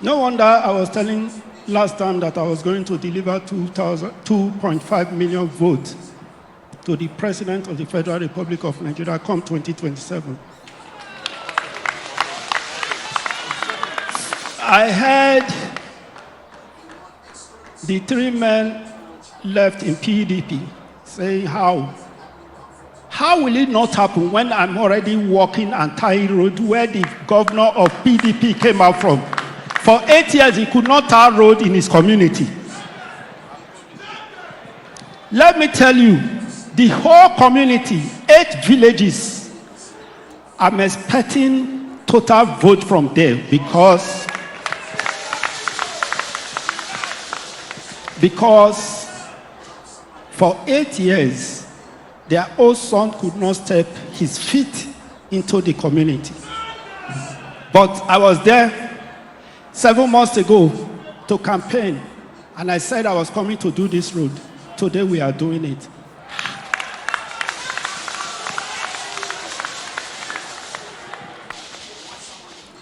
No wonder I was telling last time that I was going to deliver 2.5 million votes to the President of the Federal Republic of Nigeria come 2027. I heard the three men left in PDP saying how will it not happen when I'm already walking Antai Road where the governor of PDP came out from? For 8 years, he could not tar road in his community. Let me tell you, the whole community, 8 villages, I'm expecting total vote from there because for 8 years, their old son could not step his feet into the community. But I was there 7 months ago to campaign, and I said I was coming to do this road. Today we are doing it.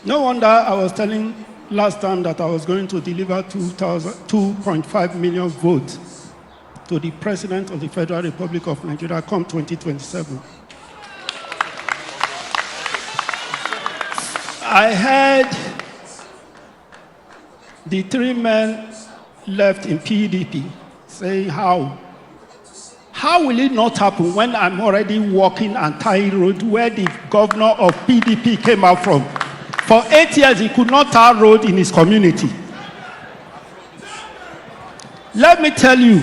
No wonder I was telling last time that I was going to deliver 2.5 million votes to the President of the Federal Republic of Nigeria come 2027. I heard the three men left in PDP saying how will it not happen when I'm already walking Antai Road where the governor of PDP came out from? For 8 years, he could not tar road in his community. Let me tell you,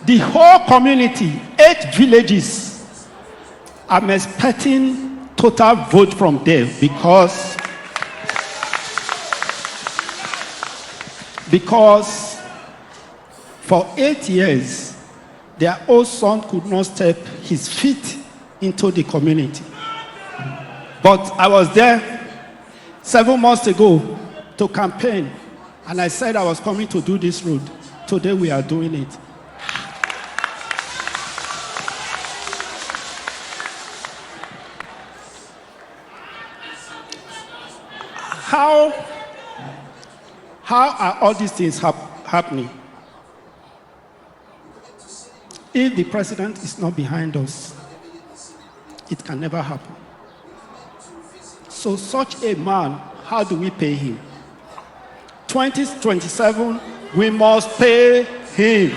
the whole community, 8 villages, I'm expecting total vote from there because for 8 years, their old son could not step his feet into the community. But I was there 7 months ago to campaign, and I said I was coming to do this road. Today we are doing it. How are all these things happening? If the president is not behind us, it can never happen. So such a man, how do we pay him? 2027, we must pay him.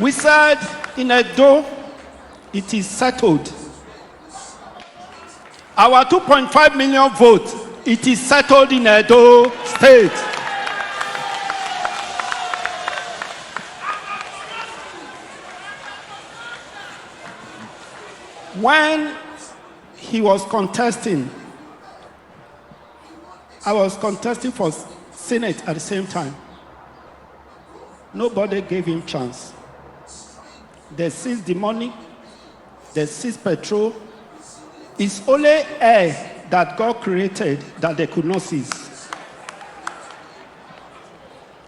We said in Edo, it is settled. Our 2.5 million votes, it is settled in Edo State. When he was contesting, I was contesting for Senate at the same time. Nobody gave him chance. They seized the money, they seized petrol. It's only air that God created that they could not seize.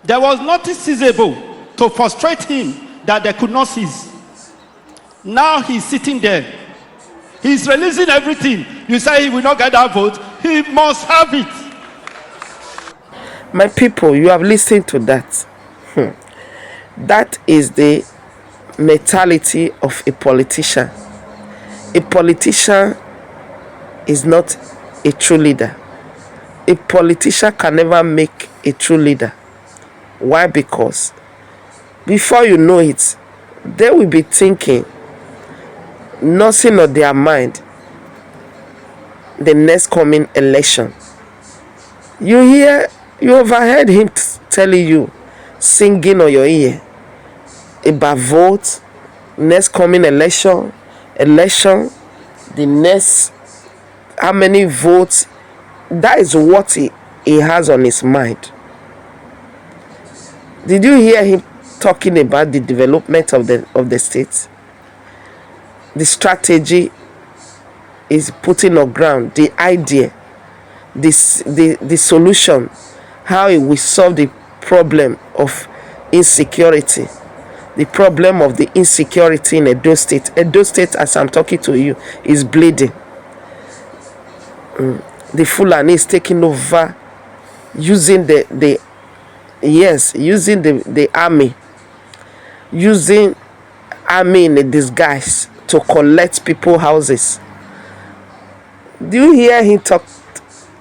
There was nothing seizable to frustrate him that they could not seize. Now he's sitting there. He's releasing everything. You say he will not get that vote. He must have it. My people, you have listened to that. That is the mentality of a politician. A politician is not a true leader. A politician can never make a true leader. Why? Because before you know it, they will be thinking nothing on their mind the next coming election. You overheard him telling you, singing on your ear about vote, next coming election, the next, how many votes. That is what he has on his mind. Did you hear him talking about the development of the state? The strategy is putting on ground, the idea, the solution, how it will solve the problem of insecurity, the problem of the insecurity in Edo State. Edo State, as I'm talking to you, is bleeding. The Fulani is taking over using the using the army, using army in a disguise to collect people houses. Do you hear him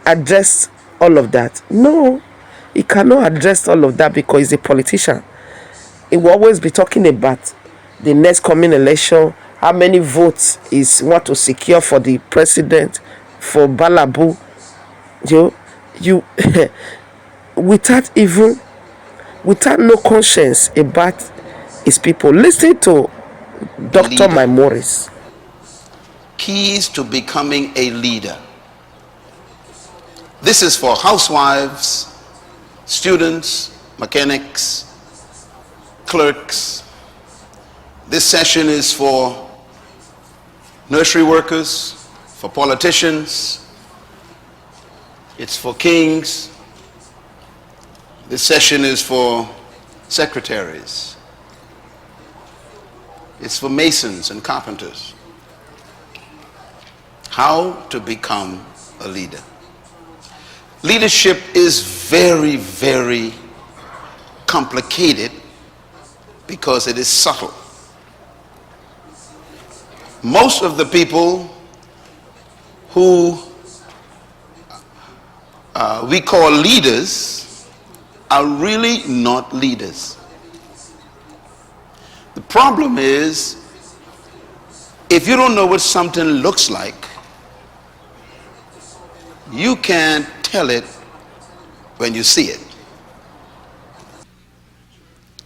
address all of that? No, he cannot address all of that because he's a politician. He will always be talking about the next coming election, how many votes is want to secure for the president, for Balabu. You without no conscience about his people. Listen to Dr. Leader. Maimoris. Keys to becoming a leader. This is for housewives, students, mechanics, clerks. This session is for nursery workers, for politicians. It's for kings. This session is for secretaries. It's for masons and carpenters. How to become a leader. Leadership is very, very complicated because it is subtle. Most of the people who we call leaders are really not leaders. The problem is, if you don't know what something looks like, you can't tell it when you see it.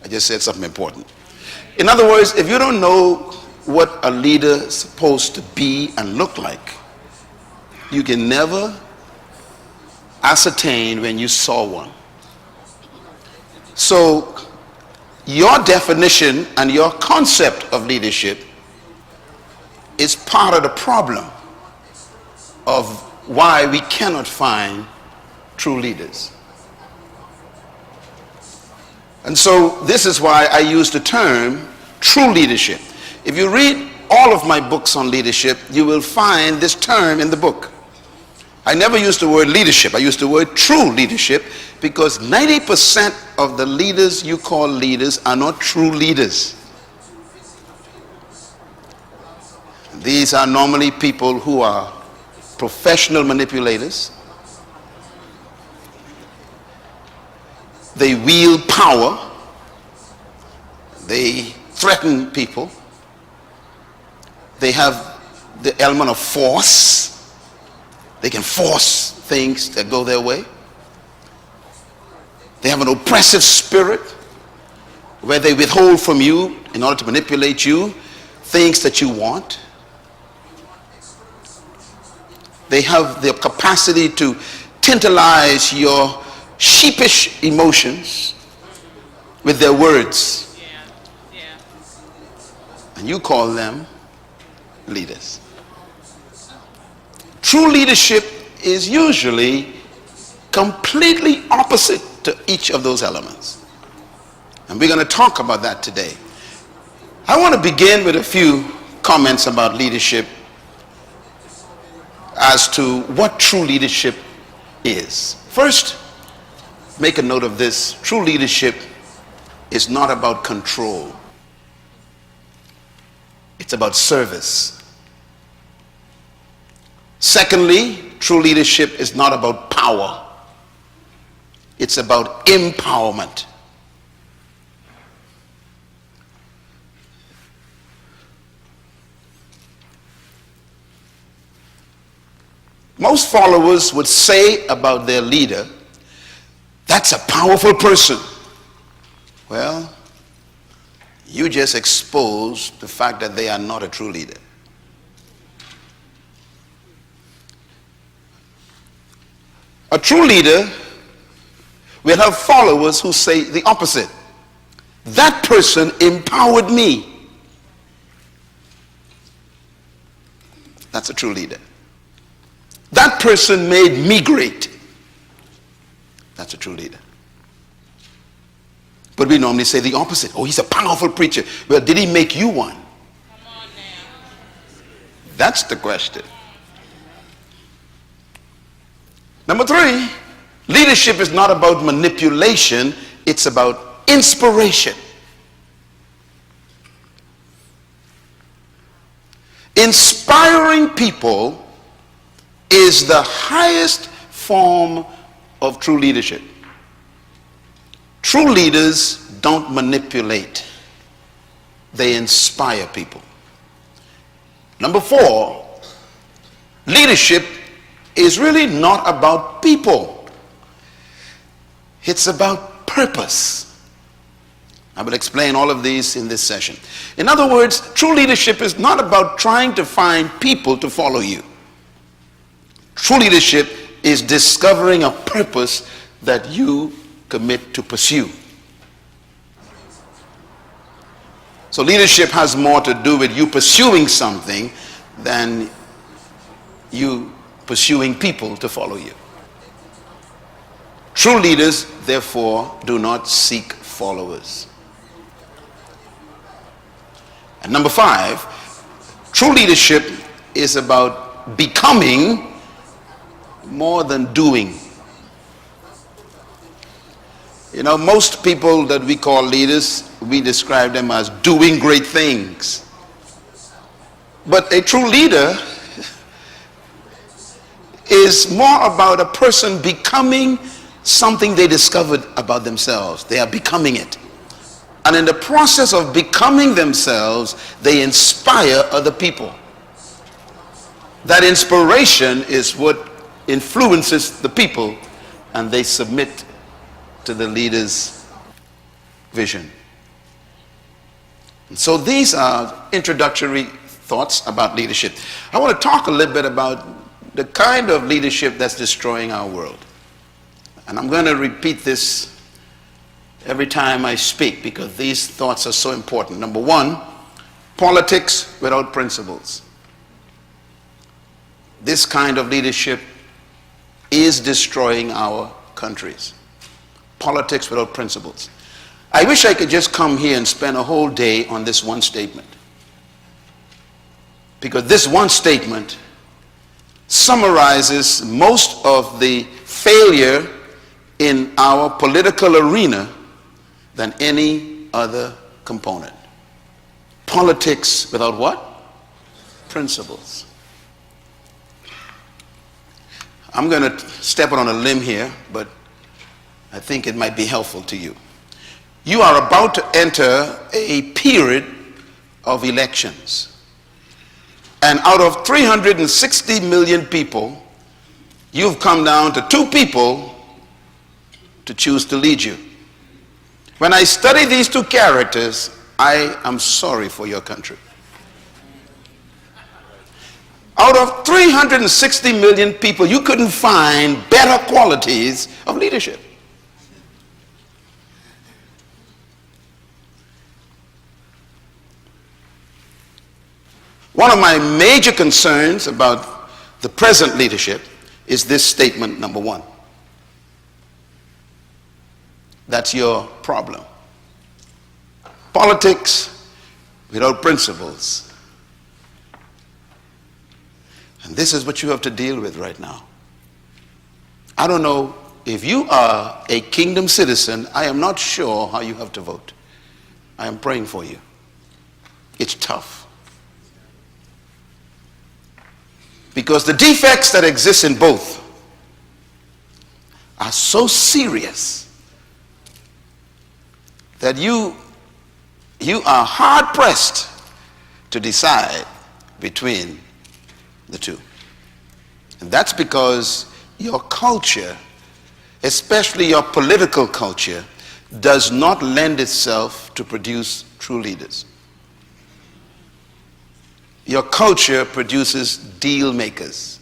I just said something important. In other words, if you don't know what a leader is supposed to be and look like, you can never ascertain when you saw one. So your definition and your concept of leadership is part of the problem of why we cannot find true leaders. And so this is why I use the term true leadership. If you read all of my books on leadership, you will find this term in the book. I never use the word leadership. I use the word true leadership because 90% of the leaders you call leaders are not true leaders. These are normally people who are professional manipulators. They wield power. They threaten people. They have the element of force. They can force things that go their way. They have an oppressive spirit where they withhold from you in order to manipulate you things that you want. They have the capacity to tantalize your sheepish emotions with their words. And you call them leaders. True leadership is usually completely opposite to each of those elements. And we're going to talk about that today. I want to begin with a few comments about leadership as to what true leadership is. First, make a note of this. True leadership is not about control. It's about service. Secondly, true leadership is not about power. It's about empowerment. Most followers would say about their leader, that's a powerful person. Well, you just exposed the fact that they are not a true leader. A true leader will have followers who say the opposite. That person empowered me. That's a true leader. That person made me great. That's a true leader. But we normally say the opposite. Oh, he's a powerful preacher. Well, did he make you one? Come on now. That's the question. Number three, Leadership is not about manipulation, it's about inspiration. Inspiring people is the highest form of true leadership. True leaders don't manipulate, they inspire people. Number 4, leadership is really not about people. It's about purpose. I will explain all of these in this session. In other words, true leadership is not about trying to find people to follow you. True leadership is discovering a purpose that you commit to pursue. So leadership has more to do with you pursuing something than you pursuing people to follow you. True leaders, therefore, do not seek followers. And number 5, true leadership is about becoming more than doing. You know, most people that we call leaders, we describe them as doing great things. But a true leader is more about a person becoming something they discovered about themselves. They are becoming it. And in the process of becoming themselves, they inspire other people. That inspiration is what influences the people, and they submit to the leader's vision. And so these are introductory thoughts about leadership. I want to talk a little bit about the kind of leadership that's destroying our world. And I'm going to repeat this every time I speak because these thoughts are so important. Number 1, politics without principles. This kind of leadership is destroying our countries. Politics without principles. I wish I could just come here and spend a whole day on this one statement. Because this one statement summarizes most of the failure in our political arena than any other component. Politics without what? Principles. I'm going to step on a limb here, but I think it might be helpful to you. You are about to enter a period of elections. And out of 360 million people, you've come down to 2 people to choose to lead you. When I study these 2 characters, I am sorry for your country. Out of 360 million people, you couldn't find better qualities of leadership. One of my major concerns about the present leadership is this statement, number 1. That's your problem. Politics without principles. And this is what you have to deal with right now. I don't know if you are a kingdom citizen. I am not sure how you have to vote. I am praying for you. It's tough. Because the defects that exist in both are so serious that you are hard-pressed to decide between the 2. And that's because your culture, especially your political culture, does not lend itself to produce true leaders. Your culture produces deal makers.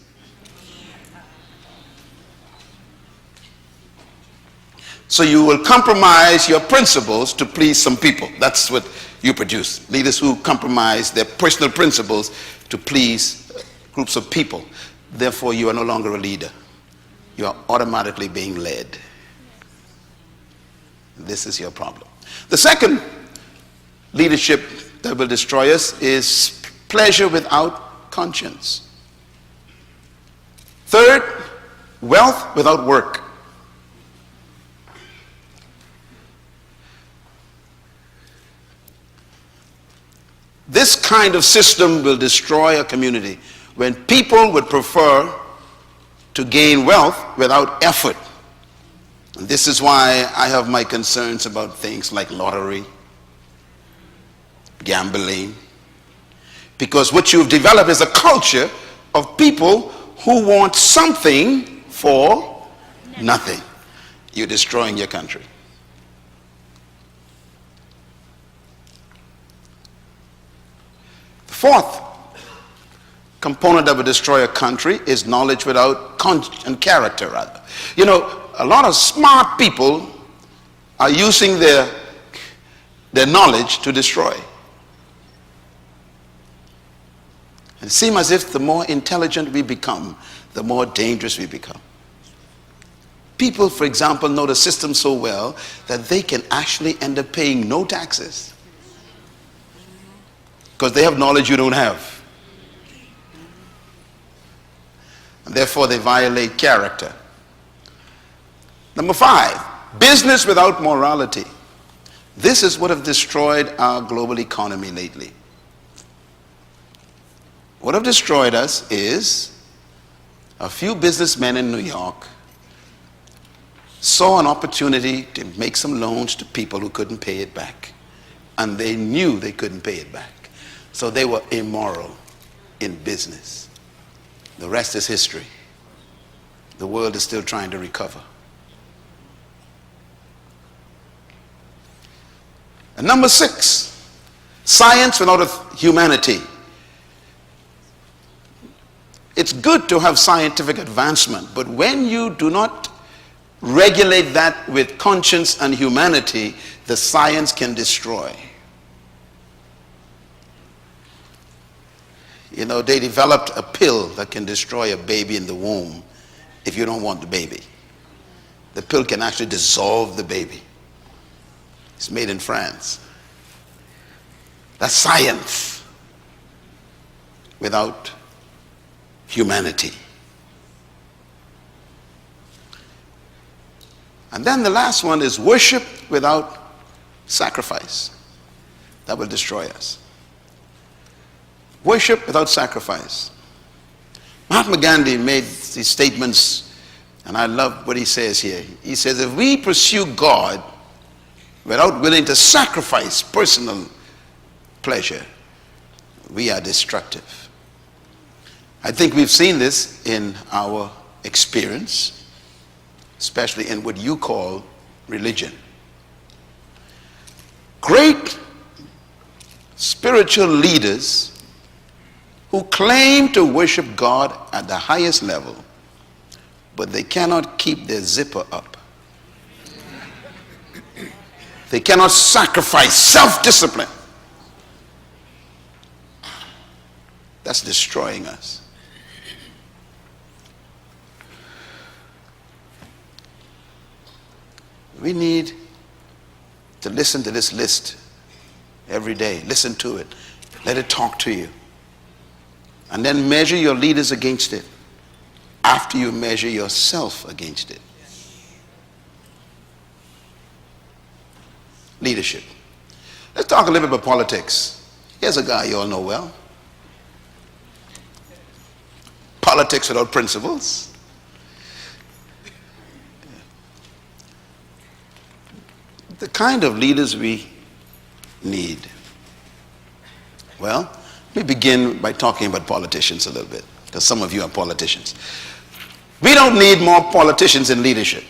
So you will compromise your principles to please some people. That's what you produce. Leaders who compromise their personal principles to please groups of people. Therefore, you are no longer a leader. You are automatically being led. This is your problem. The second leadership that will destroy us is pleasure without conscience. Third, wealth without work. This kind of system will destroy a community when people would prefer to gain wealth without effort. And this is why I have my concerns about things like lottery, gambling, because what you've developed is a culture of people who want something for nothing. You're destroying your country. The fourth component that would destroy a country is knowledge without and character, rather. You know, a lot of smart people are using their knowledge to destroy. It seems as if the more intelligent we become, the more dangerous we become. People, for example, know the system so well that they can actually end up paying no taxes because they have knowledge you don't have. And therefore, they violate character. Number 5, business without morality. This is what has destroyed our global economy lately. What have destroyed us is a few businessmen in New York saw an opportunity to make some loans to people who couldn't pay it back. And they knew they couldn't pay it back. So they were immoral in business. The rest is history. The world is still trying to recover. And number 6, science without humanity. It's good to have scientific advancement, but when you do not regulate that with conscience and humanity, the science can destroy. You know, they developed a pill that can destroy a baby in the womb if you don't want the baby. The pill can actually dissolve the baby. It's made in France. That's science without humanity. And then the last one is worship without sacrifice. That will destroy us. Worship without sacrifice. Mahatma Gandhi made these statements, and I love what he says here. He says, if we pursue God without willing to sacrifice personal pleasure, we are destructive. I think we've seen this in our experience, especially in what you call religion. Great spiritual leaders who claim to worship God at the highest level, but they cannot keep their zipper up. They cannot sacrifice self-discipline. That's destroying us. We need to listen to this list every day. Listen to it. Let it talk to you. And then measure your leaders against it after you measure yourself against it. Leadership. Let's talk a little bit about politics. Here's a guy you all know well. Politics without principles. The kind of leaders we need. Well, let me begin by talking about politicians a little bit, because some of you are politicians. We don't need more politicians in leadership.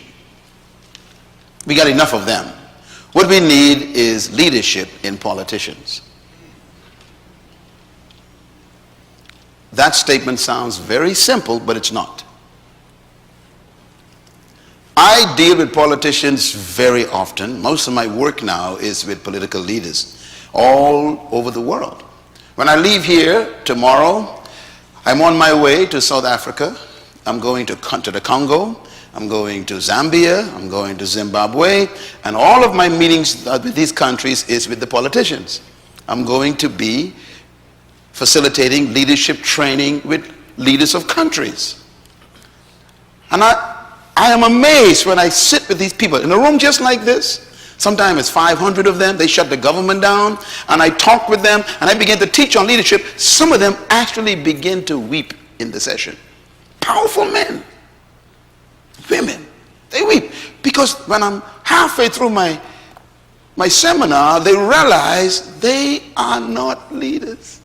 We got enough of them. What we need is leadership in politicians. That statement sounds very simple, but it's not. I deal with politicians very often. Most of my work now is with political leaders all over the world. When I leave here tomorrow, I'm on my way to South Africa. I'm going to the Congo. I'm going to Zambia. I'm going to Zimbabwe. And all of my meetings with these countries is with the politicians. I'm going to be facilitating leadership training with leaders of countries. And I am amazed when I sit with these people in a room just like this. Sometimes it's 500 of them. They shut the government down. And I talk with them and I begin to teach on leadership. Some of them actually begin to weep in the session. Powerful men, women, they weep. Because when I'm halfway through my seminar, they realize they are not leaders.